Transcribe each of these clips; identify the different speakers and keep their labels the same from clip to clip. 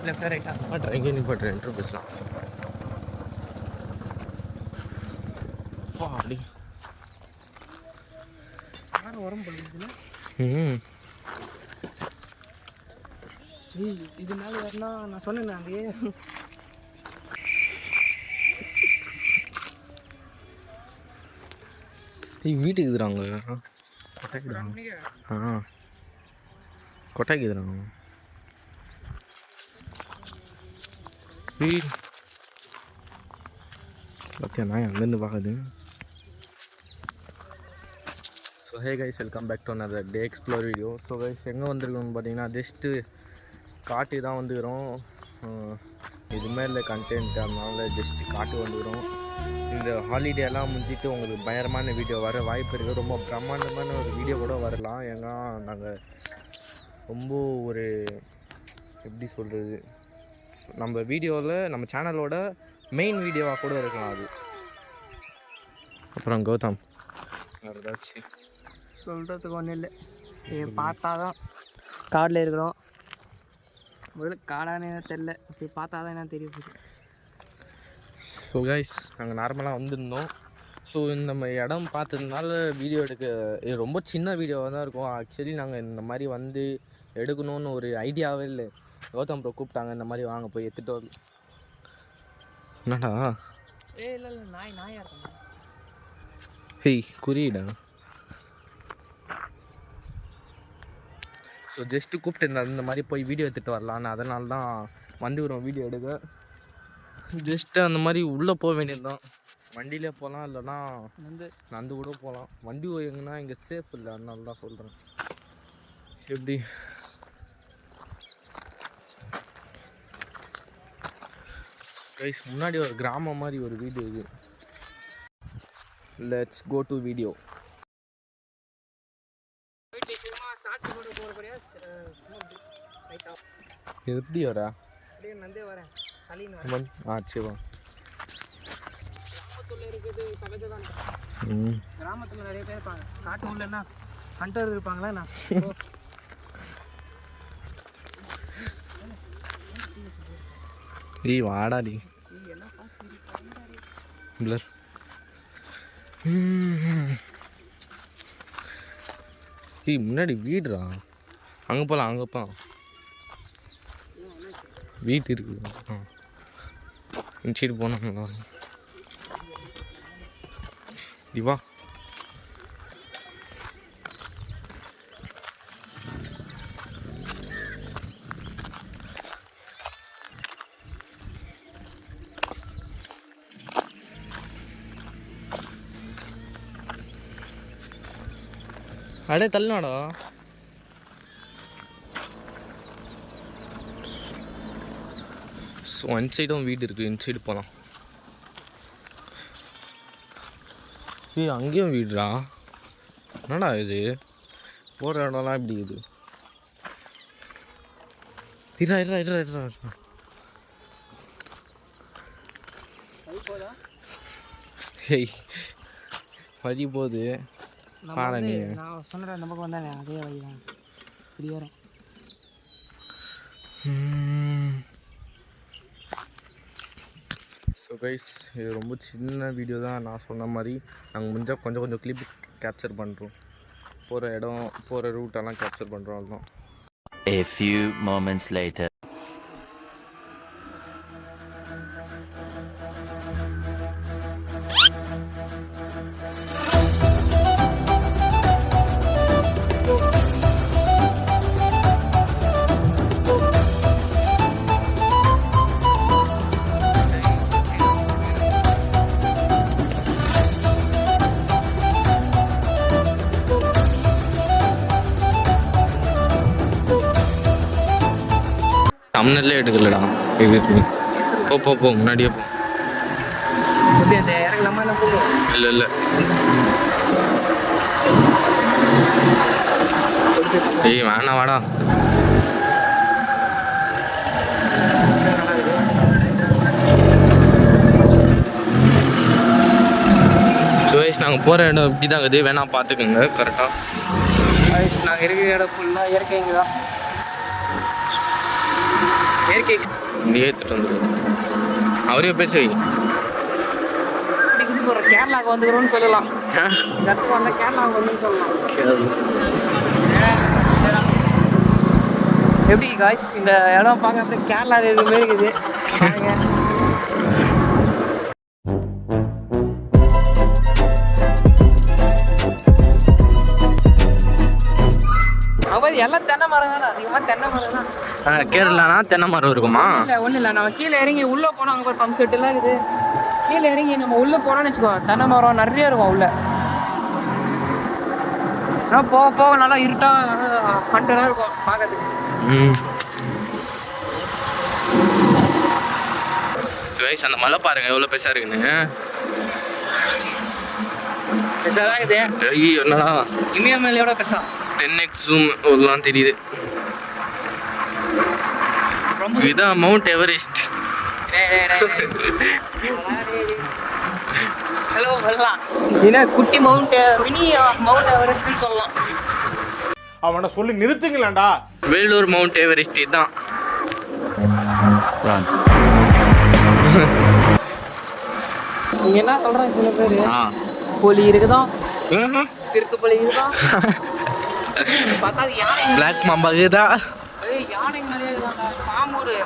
Speaker 1: Left ரைட்டா
Speaker 2: மாட்டேன் எங்கே நிப்பாட்டுறேன் இன்ட்ரோ பேசலாம் அப்படி
Speaker 1: கார் வரும் போல இது மேலே ஏறினா நான் சொன்னேன் அங்கேயே
Speaker 2: வீட்டுக்கு இதுறாங்க கொட்டாய்க்கு இதுறாங்க பார்த்தியா நான் அங்கேருந்து பார்க்குது. So hey guys welcome back to another day explore video. So guys எங்கே வந்திருக்கோம்னு பார்த்தீங்கன்னா ஜஸ்ட்டு காட்டு தான் வந்துக்கிறோம். இதுமாரி இல்லை கண்டென்ட், அதனால ஜஸ்ட்டு காட்டு வந்துக்கிறோம். இந்த ஹாலிடேலாம் முடிஞ்சிட்டு உங்களுக்கு பயங்கரமான வீடியோ வர வாய்ப்பு இருக்குது. ரொம்ப பிரம்மாண்டமான ஒரு வீடியோ கூட வரலாம். ஏன்னா நாங்கள் ரொம்ப ஒரு எப்படி சொல்கிறது, நம்ம வீடியோவில் நம்ம சேனலோட மெயின் வீடியோவாக கூட இருக்கலாம் அது. அப்புறம் கௌதம் வேறு ஏதாச்சும்
Speaker 1: சொல்கிறதுக்கு ஒன்றும் இல்லை, பார்த்தா தான் காடில் இருக்கிறோம். முதல்ல காடானே தெரில, இப்படி பார்த்தா தான் என்ன தெரிய போகுது.
Speaker 2: ஸோ கைஸ் நாங்கள் நார்மலாக வந்திருந்தோம். ஸோ நம்ம இடம் பார்த்ததுனால வீடியோ எடுக்க ரொம்ப சின்ன வீடியோவாக தான் இருக்கும். ஆக்சுவலி நாங்கள் இந்த மாதிரி வந்து எடுக்கணும்னு ஒரு ஐடியாவே இல்லை. கௌதம் ப்ரோ கூப்பிட்டாங்க, இந்த மாதிரி வாங்க போய் எடுத்துகிட்டு வரல. என்னடா
Speaker 1: இல்லை நாயா இருக்கேன்.
Speaker 2: ஹேய் குறியீடா. ஸோ ஜஸ்ட்டு கூப்பிட்டு இந்த மாதிரி போய் வீடியோ எடுத்துகிட்டு வரலான்னு, அதனால தான் வந்துக்கிறோம் வீடியோ எடுக்க. ஜஸ்ட்டு அந்த மாதிரி உள்ளே போக வேண்டியது தான். வண்டியிலே போகலாம், இல்லைனா நடந்து கூட போகலாம். வண்டி எங்கன்னா இங்கே சேஃப் இல்லை, அதனால தான் சொல்கிறேன். எப்படி கைஸ் முன்னாடி ஒரு கிராமம் மாதிரி ஒரு வீடு இது. Let's go to video. எப்படி வரா? சரி வா.
Speaker 1: கிராமத்துல இருக்குது சகஜதான். கிராமத்தில் நிறைய பேர் இருப்பாங்க, காட்டு உள்ளன்னா ஹண்டர் இருப்பாங்களா.
Speaker 2: நீ வாடாடி பிளர். முன்னாடி வீடுடா, அங்கே போகலாம், அங்கே போகலாம். வீட்டு இருக்குது, இந்த சைடு போனாங்களா திவா. அடே தள்ளினாடா. ஸோ ஒன் சைடும் வீடு இருக்குது, இந்த சைடு போகலாம். அங்கேயும் வீடுடா. என்னடா இது போகிற இடம்லாம் இப்படி இது. இரா ஹேய் வழி போகுது பாரு. நீ
Speaker 1: நான் சொன்ன அந்த பக்கம் வந்தானே அதே வழி தான் இப்படி வரும்.
Speaker 2: ஸோ கைஸ் இது ரொம்ப சின்ன வீடியோ தான். நான் சொன்ன மாதிரி நாங்கள் முடிஞ்சால் கொஞ்சம் கிளிப் கேப்சர் பண்ணுறோம். போகிற இடம் போகிற ரூட்டெல்லாம் கேப்சர் பண்ணுறோம். அதுதான்.
Speaker 3: A few moments later.
Speaker 2: தமிழ்நாட்டிலே எடுக்கலடா. போ முன்னாடியே போ. இல்லை ஏய் வேணா வாடா. சுரேஷ் நாங்கள் போகிற இடம் இப்படி தான் இருக்குது, வேணா பார்த்துக்குங்க கரெக்டாக.
Speaker 1: நாங்கள் இருக்கிற இடம் ஃபுல்லாக இயற்கைங்க தான். இயற்கை
Speaker 2: இங்கே ஏற்றுட்டு வந்துடுவோம். அவரையும் பேச வை.
Speaker 1: ஒரு கேரளாவுக்கு வந்துக்கிறோம்னு சொல்லலாம். இந்த இடத்துக்கு வந்தால் கேரளாவுக்கு வந்துன்னு சொல்லலாம். எப்படி காய்ஸ் இந்த இடம் பார்க்க அப்படியே கேரளா இருக்கிற மாதிரி இருக்குது. அவர் எல்லாம் தென்னை மரம் தானே, அதிகமாக தென்னை மரம் தான்.
Speaker 2: கேரளானா தென்னை மரம் இருக்குமா?
Speaker 1: இல்லை ஒன்றும் இல்லை, நம்ம கீழே இறங்கி உள்ளே போனால் அங்கே ஒரு பம்ப் செட்டுலாம் இருக்குது. கீழே இறங்கி நம்ம உள்ளே போனோம்னு வச்சுக்கோ, தென்னை மரம் நிறைய இருக்கும் உள்ள. ஆனால் போக போக நல்லா இருட்டாக ஃபண்டடாக இருக்கும் பார்க்கறதுக்கு.
Speaker 2: அந்த மலை பாருங்க எவ்வளோ பெருசா இருக்குன்னு.
Speaker 1: பெருசாக தான் இருக்குது.
Speaker 2: ஐயோ என்னடா
Speaker 1: இமயமலையோட பெருசா
Speaker 2: 10x ஜூம் எல்லாம் தெரியுது. இதுதான் மவுண்ட் எவரெஸ்ட்.
Speaker 1: ஹலோ சொல்லலாம், ஏன்னா குட்டி மவுண்ட் மினி மவுண்ட் எவரெஸ்ட்னு சொல்லலாம்.
Speaker 4: அவனை சொல்லி நிறுத்துங்களேன்டா.
Speaker 2: வேலூர் மவுண்ட் எவரெஸ்ட் இதுதான்.
Speaker 1: நீங்க என்ன சொல்றாங்க சில பேரு, புலி இருக்குதான், திருக்கு புலி இருக்குதான், பார்த்தா யானை
Speaker 2: பிளாக் மாம்பா இருக்குதா,
Speaker 1: யானைங்க நிறைய இருக்குதாண்டா.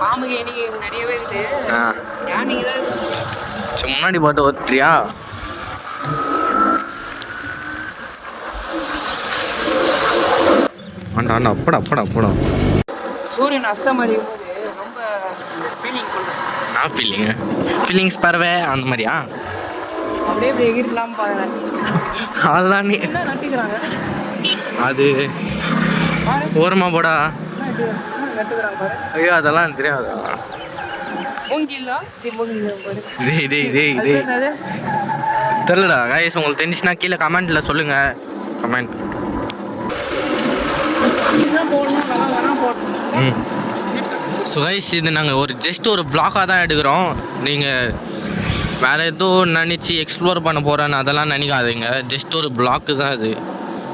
Speaker 1: பாம்புக்கு எண்ணிக்கை நிறையவே இருக்குது, யானைங்க தான் இருக்கு.
Speaker 2: முன்னாடி போட்டு ஓட்டுறியா? ஆண்டா ஆண்டா அப்படா அப்படா அப்படா.
Speaker 1: சூரியன் அஸ்தமரிக்கும் போது ரொம்ப ஃபீலிங் பண்ணுறேன்.
Speaker 2: நான் ஃபீலிங்ஸ் பறவை அந்த மாதிரியா?
Speaker 1: அப்படியே இப்படி எகிரலாம் பாருங்க.
Speaker 2: அதெல்லாம் நீ
Speaker 1: என்ன நட்டுக்கிறாங்க
Speaker 2: அது ஓரமா போடா.
Speaker 1: நட்டுக்கிறாங்க பாரு.
Speaker 2: ஐயோ அதெல்லாம் தெரியாது.
Speaker 1: மூங்கிலா மூங்கில் பாரு.
Speaker 2: டேய் டேய் டேய் டேய் தெரியலடா காய்ஸ். உங்களுக்கு தெரிஞ்சுச்சுன்னா கீழே கமெண்ட்ல சொல்லுங்க. கமெண்ட் ஸோ கைஸ் இது நாங்கள் ஒரு vlog-ஆ தான் எடுக்கிறோம். நீங்கள் வேறு எதுவும் நினச்சி எக்ஸ்ப்ளோர் பண்ண போகிறேன்னு அதெல்லாம் நினைக்காதீங்க. ஜஸ்ட் ஒரு vlog தான் இது.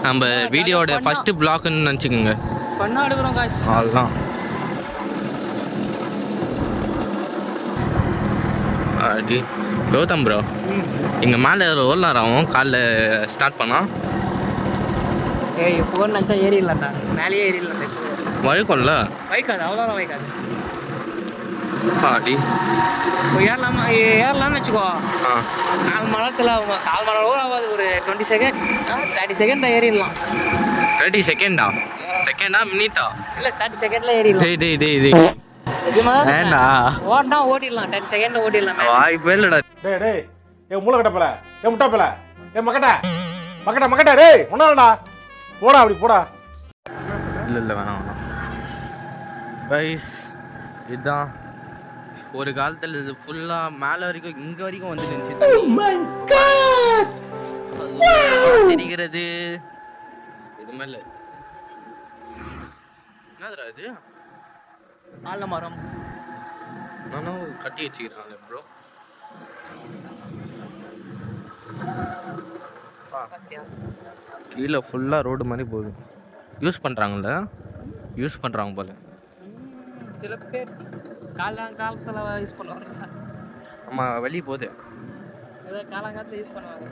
Speaker 2: நம்ம வீடியோட ஃபஸ்ட்டு vlog-ன்னு நினச்சிக்கோங்க.
Speaker 1: பண்ணா எடுக்கிறோம் காய்ஸ்.
Speaker 2: அதுதான். அடி கௌதம் ப்ரோ, இங்கே மேலே எவ்வளோ நேரம் ஆகும் காலைல ஸ்டார்ட் பண்ணா?
Speaker 1: இப்போ நினச்சா ஏறிடலாம்டா, மேலேயே ஏறிடலாம்.
Speaker 2: வழுக்கும்ல?
Speaker 1: வைக்காது, அவ்வளோதான் வைக்காது.
Speaker 2: அடி
Speaker 1: இப்போ ஏறலாம்னு வச்சுக்கோ. 4 மணி நேரத்தில் 4 மணி நேரம் ஆகாது, ஒரு 20 செகண்ட் 30 செகண்ட் ஏறிடலாம்.
Speaker 2: 30 செகண்டா? செகண்டா மினிட்டா?
Speaker 1: இல்லை 30 செகண்டில் ஏறிடலாம்.
Speaker 2: டேய் டேய் டேய் டேய் ஏண்டா
Speaker 1: ஓட்டினா ஓட்டிடலாம், 10 செகண்ட் ஓட்டிடலாம்.
Speaker 2: வாய்ப்பே இல்லைடா.
Speaker 4: டேய் டேய் ஏ மூளை கட்டப்பல, ஏ முட்டாப்பல, ஏ மக்கட்ட டேய் ஒன்னாடா போடா, அப்படி போடா.
Speaker 2: இல்லை வேணாம் கைஸ். இதுதான் ஒரு காலத்தில் இது ஃபுல்லாக மேலே வரைக்கும் இங்கே வரைக்கும் வந்து நினச்சி தெரிகிறது. இது மேலே என்னதுடா இது?
Speaker 1: ஆலமரம்
Speaker 2: நானும் கட்டி வச்சுக்கிறாங்க ப்ரோ. கீழே ஃபுல்லாக ரோடு மாதிரி போகுது. யூஸ் பண்ணுறாங்கல்ல, யூஸ் பண்ணுறாங்க போல.
Speaker 1: சில பேர் காலத்தில் யூஸ் பண்ணுவாங்க.
Speaker 2: ஆமாம் வெளியே போகுது,
Speaker 1: ஏதோ காலங்காலத்தில் யூஸ் பண்ணுவாங்க.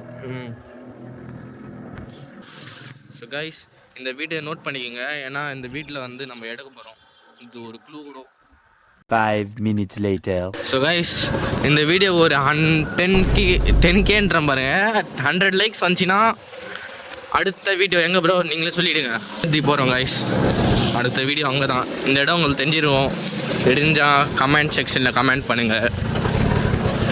Speaker 2: ஸோ கைஸ் இந்த வீடியோ நோட் பண்ணிக்கோங்க. ஏன்னா இந்த வீட்டில் வந்து நம்ம எடுக்க போகிறோம். இது ஒரு க்ளூ கூட.
Speaker 3: 5 minutes later.
Speaker 2: ஸோ கைஸ் இந்த வீடியோ ஒரு 10Kன்ற பாருங்க. 100 likes வந்துச்சுன்னா அடுத்த வீடியோ எங்கே ப்ரோ நீங்களே சொல்லிவிடுங்க. இப்படி போகிறோம் கைஸ். அடுத்த வீடியோ அங்கே தான். இந்த இடம் உங்களுக்கு தெரிஞ்சிருவோம். தெரிஞ்சால் கமெண்ட் செக்ஷனில் கமெண்ட் பண்ணுங்கள்.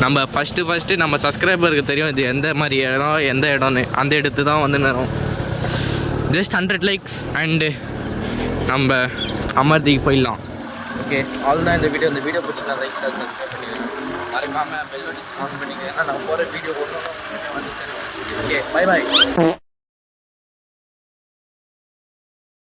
Speaker 2: நம்ம ஃபஸ்ட்டு நம்ம சப்ஸ்கிரைபருக்கு தெரியும் இது எந்த மாதிரி இடம், எந்த இடம்னு. அந்த இடத்து தான் வந்து நேரம். ஜஸ்ட் 100 likes அண்டு நம்ம அமர்த்திக்கு போயிடலாம். ஓகே அவ்வளோதான் இந்த வீடியோ. இந்த வீடியோ பிடிச்சிருந்தா லைக் சப்ஸ்கிரைப் பண்ணிடுங்க. மறக்காமல் பெல் பட்டன் ஆன் பண்ணிங்க. ஏன்னா நான் போகிற வீடியோ ஒன்றும் வந்து சரி. Okay bye bye.